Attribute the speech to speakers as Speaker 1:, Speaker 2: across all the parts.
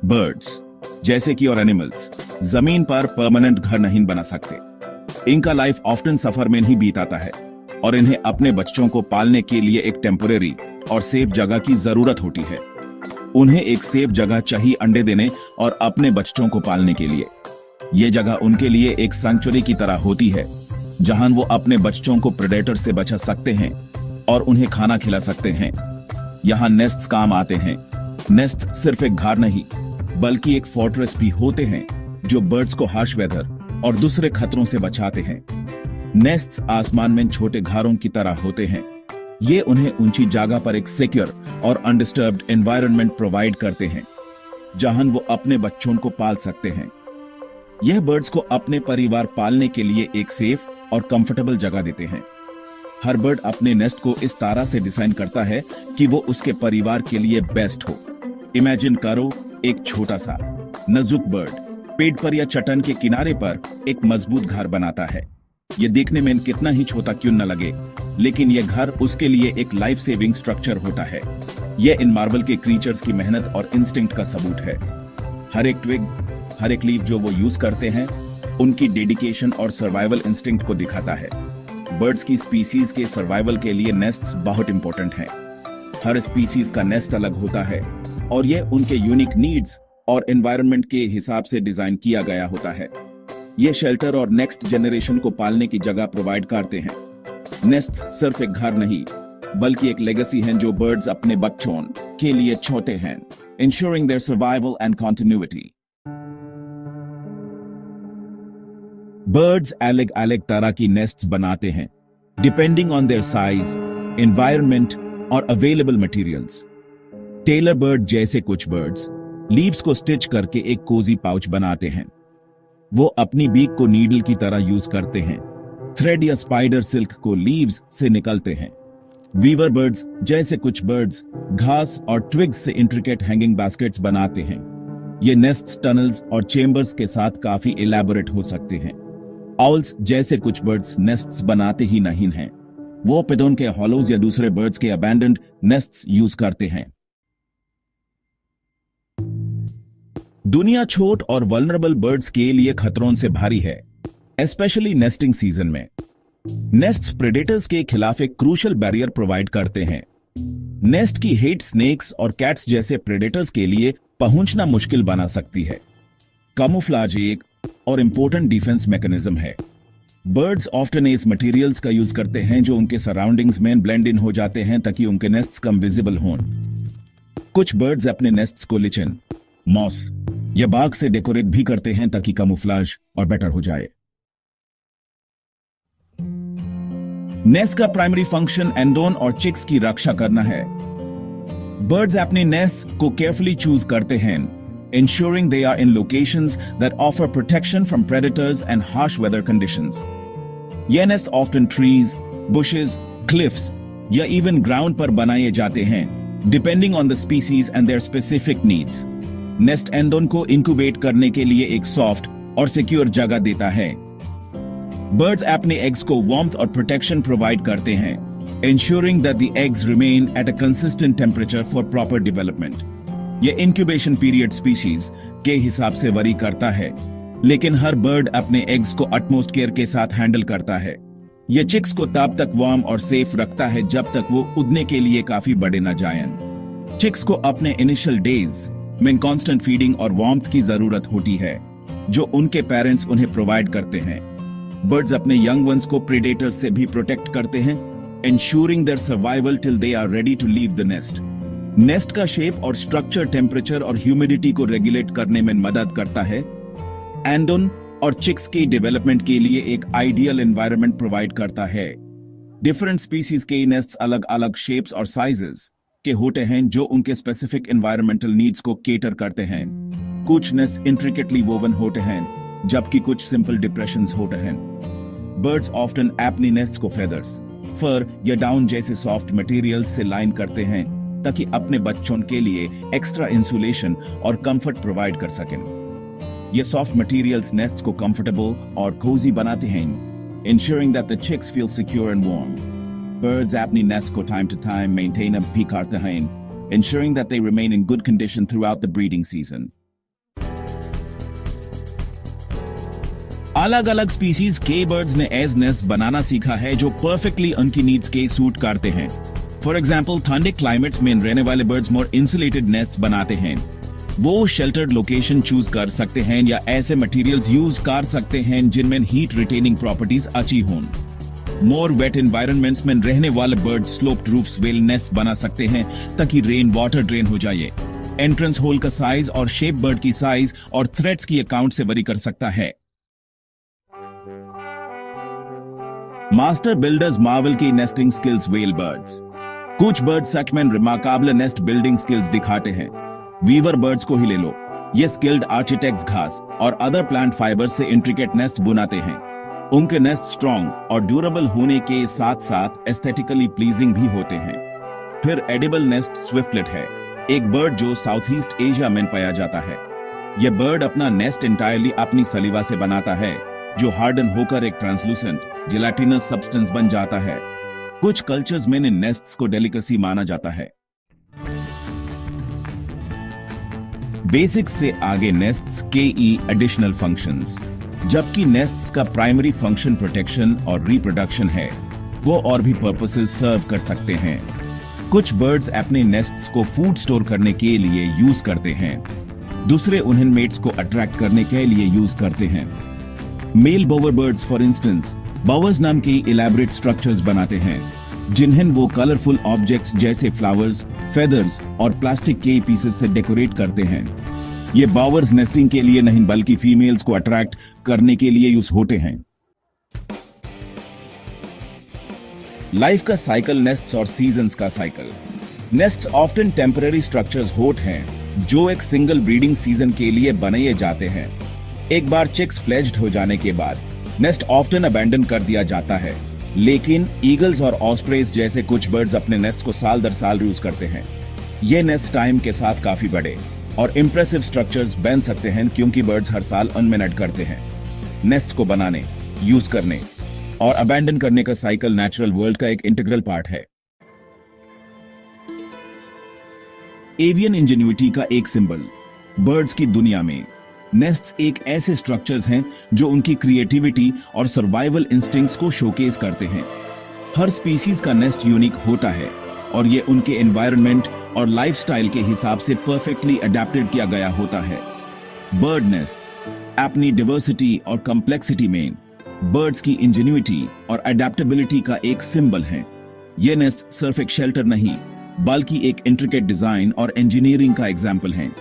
Speaker 1: Birds जैसे कि और एनिमल्स जमीन पर परमानेंट घर नहीं बना सकते। इनका लाइफ ऑफ्टन सफर में ही बीताता है और इन्हें अपने बच्चों को पालने के लिए एक टेम्परेरी और सेफ जगह की जरूरत होती है। उन्हें एक सेफ जगह चाहिए अंडे देने और अपने बच्चों को पालने के लिए। ये जगह उनके लिए एक सैंक्चुरी की तरह होती है जहां वो अपने बच्चों को प्रेडेटर से बचा सकते हैं और उन्हें खाना खिला सकते हैं। यहाँ नेस्ट्स काम आते हैं। नेस्ट सिर्फ एक घर नहीं बल्कि एक फोर्ट्रेस भी होते हैं जो बर्ड्स को हार्श वेदर और दूसरे खतरों से बचाते हैं। नेस्ट्स आसमान में छोटे घरों की तरह होते हैं। ये उन्हें ऊंची जगह पर एक सिक्योर और अनडिस्टर्ब्ड एनवायरनमेंट प्रोवाइड करते हैं जहां वो अपने बच्चों को पाल सकते हैं। यह बर्ड्स को अपने परिवार पालने के लिए एक सेफ और कंफर्टेबल जगह देते हैं। हर बर्ड अपने नेस्ट को इस तरह से डिजाइन करता है कि वो उसके परिवार के लिए बेस्ट हो। इमेजिन करो एक छोटा सा नाजुक बर्ड पेड़ पर या चट्टान के किनारे पर एक मजबूत घर बनाता है। ये देखने में कितना ही छोटा क्यों न लगे, लेकिन यह घर उसके लिए एक लाइफ सेविंग स्ट्रक्चर होता है। यह इन मार्वल के क्रीचर्स की मेहनत और इंस्टिंक्ट का सबूत है। हर एक ट्विग, हर एक लीफ जो वो यूज करते हैं उनकी डेडिकेशन और सर्वाइवल इंस्टिंक्ट को दिखाता है। बर्ड्स की स्पीसीज के सर्वाइवल के लिए नेस्ट्स बहुत इंपॉर्टेंट हैं। हर स्पीसीज का नेस्ट अलग होता है और यह उनके यूनिक नीड्स और एनवायरनमेंट के हिसाब से डिजाइन किया गया होता है। ये शेल्टर और नेक्स्ट जनरेशन को पालने की जगह प्रोवाइड करते हैं। नेस्ट सिर्फ एक घर नहीं बल्कि एक लेगेसी है जो बर्ड्स अपने बच्चों के लिए छोटे हैं, ensuring their survival and continuity. Birds अलग अलग तरह की नेस्ट्स बनाते हैं depending on their size, environment और अवेलेबल मटेरियल्स। टेलर बर्ड जैसे कुछ बर्ड्स लीव्स को स्टिच करके एक कोजी पाउच बनाते हैं। वो अपनी बीक को नीडल की तरह यूज करते हैं। थ्रेड या स्पाइडर सिल्क को लीव्स से निकलते हैं। वीवर बर्ड्स जैसे कुछ बर्ड्स घास और ट्विग्स से इंट्रिकेट हैंगिंग बास्केट्स बनाते हैं। ये नेस्ट्स टनल्स और चेंबर्स के साथ काफी इलैबोरेट हो सकते हैं। आउल्स जैसे कुछ बर्ड्स नेस्ट्स बनाते ही नहीं हैं, वो पिडोन के हॉलोज या दूसरे बर्ड्स के अबैंडन्ड नेस्ट्स यूज करते हैं। दुनिया छोट और वल्नरेबल बर्ड्स के लिए खतरों से भारी है, स्पेशली नेस्टिंग सीजन में। नेस्ट्स प्रेडेटर्स के खिलाफ एक क्रूशियल बैरियर प्रोवाइड करते हैं। नेस्ट की हेट स्नेक्स और कैट्स जैसे प्रेडेटर्स के लिए पहुंचना मुश्किल बना सकती है। कैमोफ्लेज एक और इंपॉर्टेंट डिफेंस मैकेनिज्म है। बर्ड्स ऑफ्टन इस मटेरियल्स का यूज करते हैं जो उनके सराउंडिंग्स में ब्लेंड इन हो जाते हैं ताकि उनके नेस्ट्स कम विजिबल हों। कुछ बर्ड्स अपने नेस्ट्स को लिचन, मॉस या बाग से डेकोरेट भी करते हैं ताकि कैमोफ्लेज और बेटर हो जाए। नेस्ट का प्राइमरी फंक्शन एंडोन और चिक्स की रक्षा करना है। बर्ड्स अपने नेस्ट को केयरफुली चूज करते हैं, ensuring they are in locations that offer protection from predators and harsh weather conditions. ये nest often trees, bushes, cliffs या even ground पर बनाए जाते हैं, depending on the species and their specific needs. Nest एंडोन को इंक्यूबेट करने के लिए एक सॉफ्ट और सिक्योर जगह देता है। बर्ड्स अपने एग्स को वार्मथ और प्रोटेक्शन प्रोवाइड करते हैं, ensuring that the eggs remain at a consistent temperature for proper development. यह इंक्यूबेशन पीरियड स्पीशीज के हिसाब से वरी करता है, लेकिन हर बर्ड अपने एग्स को अटमोस्ट केयर के साथ हैंडल करता है। यह चिक्स को तब तक वार्म और सेफ रखता है जब तक वो उड़ने के लिए काफी बड़े न जाएं। चिक्स को अपने इनिशियल डेज में कांस्टेंट फीडिंग और वार्मथ की जरूरत होती है, जो उनके पेरेंट्स उन्हें प्रोवाइड करते हैं। बर्ड्स अपने यंग वंस को प्रेडेटर्स से भी प्रोटेक्ट करते हैं, ensuring their survival till they are ready to leave the nest. Nest का शेप और स्ट्रक्चर टेम्परेचर और ह्यूमिडिटी को रेगुलेट करने में मदद करता है। एंडोन और चिक्स की डेवलपमेंट के लिए एक आइडियल एनवायरनमेंट प्रोवाइड करता है। डिफरेंट स्पीसीज के नेस्ट्स अलग अलग शेप्स और साइजेस के होते हैं जो उनके स्पेसिफिक एनवायरमेंटल नीड्स को केटर करते हैं। कुछ नेस्ट इंट्रिकेटली वोवन होते हैं जबकि कुछ सिंपल डिप्रेशंस होते हैं। बर्ड्स ऑफ्टन अपनी नेस्ट्स को फेदर्स, फर या डाउन जैसे सॉफ्ट मटेरियल्स से लाइन करते हैं ताकि अपने बच्चों के लिए एक्स्ट्रा इंसुलेशन और कंफर्ट प्रोवाइड कर सकें। ये सॉफ्ट मटेरियल्स नेस्ट्स को कंफर्टेबल और कोजी बनाते हैं, ensuring that the chicks feel secure and warm. Birds अपनी nest को time to time maintain भी करते हैं, ensuring that they remain in good condition throughout the breeding season. अलग अलग स्पीसीज के बर्ड्स ने एज नेस्ट बनाना सीखा है जो परफेक्टली उनकी नीड्स के सूट करते हैं। फॉर एग्जाम्पल, ठंडे क्लाइमेट्स में रहने वाले बर्ड्स मोर इंसुलेटेड नेस्ट बनाते हैं। वो शेल्टर्ड लोकेशन चूज कर सकते हैं या ऐसे मटेरियल्स यूज कर सकते हैं जिनमें हीट रिटेनिंग प्रॉपर्टीज अच्छी हों। मोर वेट एनवायरनमेंट्स में रहने वाले bird sloped roofs well nest बना सकते हैं ताकि रेन वाटर ड्रेन हो जाए। एंट्रेंस होल का साइज और शेप बर्ड की साइज और थ्रेड्स की अकाउंट से वरी कर सकता है। मास्टर बिल्डर्स मार्वल की नेस्टिंग स्किल्स वेल बर्ड्स। कुछ बर्ड सच में रिमार्केबल नेस्ट बिल्डिंग स्किल्स दिखाते हैं। वीवर बर्ड्स को ही ले लो, ये स्किल्ड आर्किटेक्ट्स घास और अदर प्लांट फाइबर से इंट्रिकेट नेस्ट बनाते हैं। उनके नेस्ट स्ट्रॉन्ग और ड्यूरेबल होने के साथ साथ एस्थेटिकली प्लीजिंग भी होते हैं। फिर एडिबल नेस्ट स्विफ्टलेट है, एक बर्ड जो साउथ ईस्ट एशिया में पाया जाता है। यह बर्ड अपना नेस्ट इंटायरली अपनी सलीवा से बनाता है जो हार्डन होकर एक ट्रांसलूसेंट जेलाटिनस सब्सटेंस बन जाता है। कुछ कल्चर्स में इन नेस्ट्स को डेलिकेसी माना जाता है। बेसिक्स से आगे नेस्ट्स के एडिशनल फंक्शंस। जबकि नेस्ट्स का प्राइमरी फंक्शन प्रोटेक्शन और रिप्रोडक्शन है, वो और भी पर्पसेस सर्व कर सकते हैं। कुछ बर्ड्स अपने नेस्ट्स को फूड स्टोर करने के लिए यूज करते हैं, दूसरे उन्हें मेट्स को अट्रैक्ट करने के लिए यूज करते हैं। Male bower birds for instance bowers नाम की इलैबोरेट स्ट्रक्चर्स बनाते हैं जिन्हें वो कलरफुल ऑब्जेक्ट्स जैसे फ्लावर्स, फेदर्स और प्लास्टिक के पीसेस से डेकोरेट करते हैं। ये बॉवर्स नेस्टिंग के लिए नहीं बल्कि फीमेल्स को अट्रैक्ट करने के लिए यूज होते हैं। लाइफ का साइकिल नेस्ट्स और सीजन्स का cycle. Nests often temporary structures होते हैं जो एक सिंगल ब्रीडिंग सीजन के लिए बनाए जाते हैं। एक बार चिक्स फ्लेज्ड हो जाने के बाद नेस्ट ऑफ्टन अबैंडन कर दिया जाता है, लेकिन ईगल्स और ऑस्प्रेज जैसे कुछ बर्ड्स अपने नेस्ट को साल दर साल यूज करते हैं। ये नेस्ट टाइम के साथ काफी बड़े और इंप्रेसिव स्ट्रक्चर्स बन सकते हैं क्योंकि बर्ड्स हर साल अनमेनड करते हैं। नेस्ट को बनाने, यूज करने और अबैंडन करने का साइकिल नेचुरल वर्ल्ड का एक इंटीग्रल पार्ट है। एवियन इंजेन्युइटी का एक सिंबल। बर्ड्स की दुनिया में नेस्ट्स एक ऐसे स्ट्रक्चर्स हैं जो उनकी क्रिएटिविटी और सर्वाइवल इंस्टिंक्ट्स को शोकेस करते हैं। हर स्पीसीज का नेस्ट यूनिक होता है और ये उनके एनवायरनमेंट और लाइफस्टाइल के हिसाब से परफेक्टली अडेप्टेड किया गया होता है। बर्ड नेस्ट्स अपनी डाइवर्सिटी और कॉम्प्लेक्सिटी में बर्ड्स की इंजेन्युइटी और अडेप्टेबिलिटी का एक सिंबल है। ये नेस्ट सिर्फ एक शेल्टर नहीं बल्कि एक इंट्रिकेट डिजाइन और इंजीनियरिंग का एग्जाम्पल है।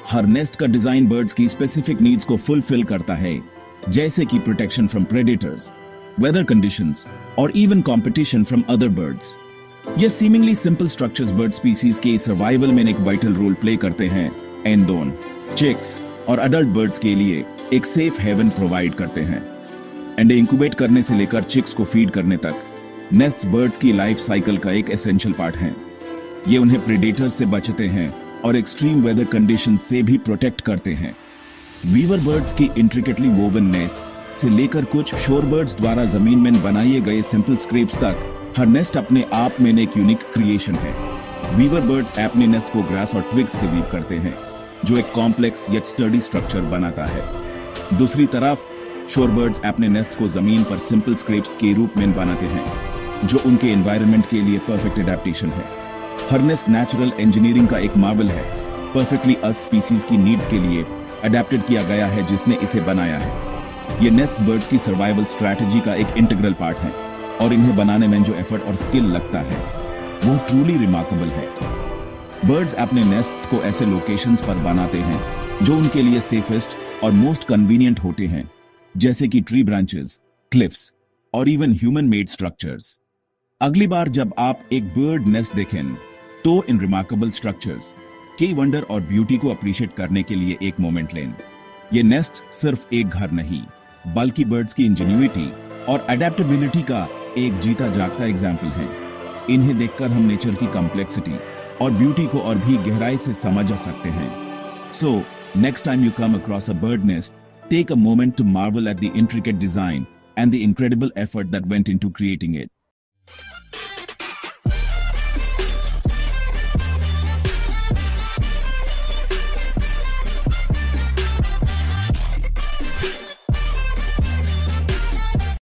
Speaker 1: हर नेस्ट का डिजाइन बर्ड्स की स्पेसिफिक नीड्स को फुलफिल करता है, जैसे कि protection from predators, weather conditions और even competition from other birds. ये seemingly simple structures bird species के सर्वाइवल में एक वाइटल रोल प्ले करते हैं। एंडोन, चिक्स और अडल्ट बर्ड्स के लिए एक सेफ हेवन प्रोवाइड करते हैं। अंडे इंक्यूबेट करने से लेकर चिक्स को फीड करने तक नेस्ट बर्ड्स की लाइफ साइकिल का एक एसेंशियल पार्ट है। ये उन्हें प्रेडेटर्स से बचाते हैं और एक्सट्रीम वेदर कंडीशंस से भी प्रोटेक्ट करते हैं। वीवर बर्ड्स की इंट्रिकेटली वोवन नेस्ट से लेकर कुछ शोर बर्ड्स द्वारा जमीन में बनाए गए सिंपल स्क्रेप्स तक, हर नेस्ट अपने आप में एक यूनिक क्रिएशन है। वीवर बर्ड्स अपने नेस्ट को ग्रास और ट्विग्स से वीव करते हैं, जो एक कॉम्प्लेक्स येट स्टडी स्ट्रक्चर बनाता है। दूसरी तरफ शोर बर्ड्स अपने नेस्ट को जमीन पर सिंपल स्क्रेप्स के रूप में बनाते हैं, जो उनके एनवायरनमेंट के लिए परफेक्ट एडेप्टेशन है। हर नेस्ट नेचुरल इंजीनियरिंग का एक मार्वल है, परफेक्टली अस स्पीसीज की नीड्स के लिए अडेप्टेड किया गया है जिसने इसे बनाया है। ये नेस्ट बर्ड्स की सर्वाइवल स्ट्रैटेजी का एक इंटीग्रल पार्ट है और इन्हें बनाने में जो एफर्ट और स्किल लगता है वो ट्रूली रिमार्केबल है। बर्ड्स अपने नेस्ट्स को ऐसे लोकेशंस पर बनाते हैं जो उनके लिए सेफेस्ट और मोस्ट कन्वीनियंट होते हैं, जैसे कि ट्री ब्रांचेस, क्लिफ्स और इवन ह्यूमन मेड स्ट्रक्चर्स। अगली बार जब आप एक बर्ड नेस्ट देखें तो इन रिमार्केबल स्ट्रक्चर्स के वंडर और ब्यूटी को अप्रिशिएट करने के लिए एक मोमेंट लें। ये नेस्ट सिर्फ एक घर नहीं बल्कि बर्ड्स की इंजेन्युइटी और अडेप्टेबिलिटी का एक जीता जागता एग्जाम्पल है। इन्हें देखकर हम नेचर की कॉम्प्लेक्सिटी और ब्यूटी को और भी गहराई से समझ सकते हैं। So next time you come across a bird nest, take a moment to marvel at the intricate design and the incredible effort that went into creating it.